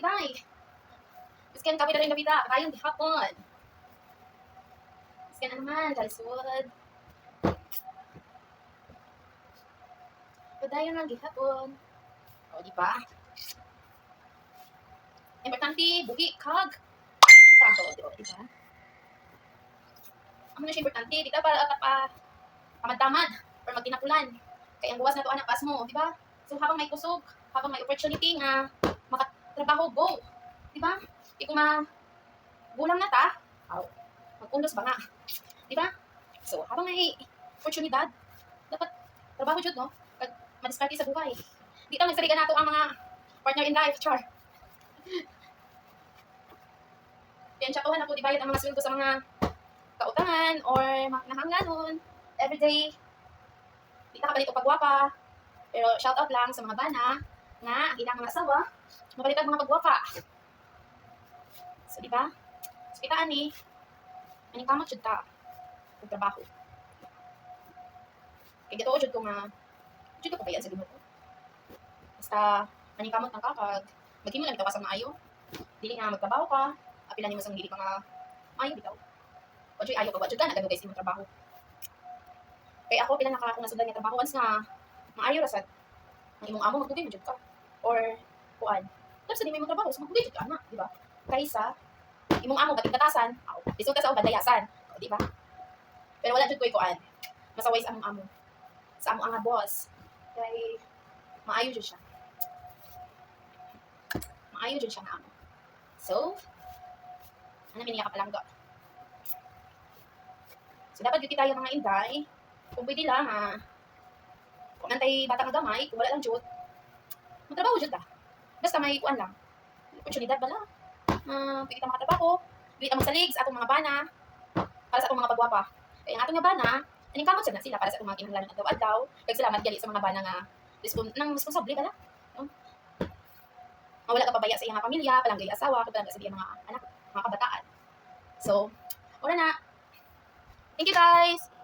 day. Iskan kami na rin nabita. Kayong hapon. Iskan na naman. Kalisod. Padayon lang gihapon. O, di ba? Importante, buhi, kag. Ay, tsutaho, di ba? Ano na siya importante? Di ka para tamad-tamad or magtinapulan. Kaya ang buwas na to anak pas mo, di ba? So, habang may kusog, habang may opportunity nga makatrabaho, go. Di ba? Di ko gulang na ta, mag-undos ba nga? Di ba? So, habang may oportunidad, dapat trabaho jud, no? Pag madiskarte sa buhay. Di tayo nagsaligan nato ang mga partner in life, char. Kaya tsatuhan ako, di bayad ang mga sweldo sa mga kautangan or mga nahanganon. Everyday, di na kapalit o pagwapa. Pero shout out lang sa mga bana nga ang ilang mga asawa, mabalitan mga pagwapa. So, di ba? So, kitaan ni, aning kamot jud ta, ang trabaho. Kaya gito jud ko nga, jud ko bayan sa ginoo. Basta, aning kamot ng kakag, maghimo lang itawas ang maayo. Dili nga magtrabaho ka, apilan nimo sa dili mga maayo bitaw. Wadyo ayo ka, wadyo ka, nagano guys imong trabaho. Kaya ako, pila nakakong nasudlan nga trabaho, once nga, maayo rasad, ang imong amo, magdugay mo jud ka. Or, kuan. Tapos di mo imong trabaho, so magdugay jud ka na, di ba? Kaysa, imong amo, bating-batasan, lisod ka sa bandayasan, di ba? Pero wala jud ko'y kuan. Masaway sa among amo. Sa among nga boss. Kay, maayo jud siya. Maayo jud siya nga amo. So, ano miniya ka palangga. So, dapat yun tayo mga inday, kung pwede lang kung antay bata nga gamay, kung wala lang jud, magtrabaho jud ta. Basta may kuan lang. Oportunidad ba lang? Pwede ka makatrabaho, pwede ka magsalig sa atong mga bana, para sa atong mga pagwapa. Kaya ang atong nga bana, aning kamot sad na sila para sa atong mga kinahanglan adlaw-adlaw. Kaya salamat gali sa mga bana nga responsable bala. No? Wala ka pabaya sa iyang pamilya, palanggay asawa, kapalangga sa iyang mga anak, mga kabataan. So, wala na. Thank you guys!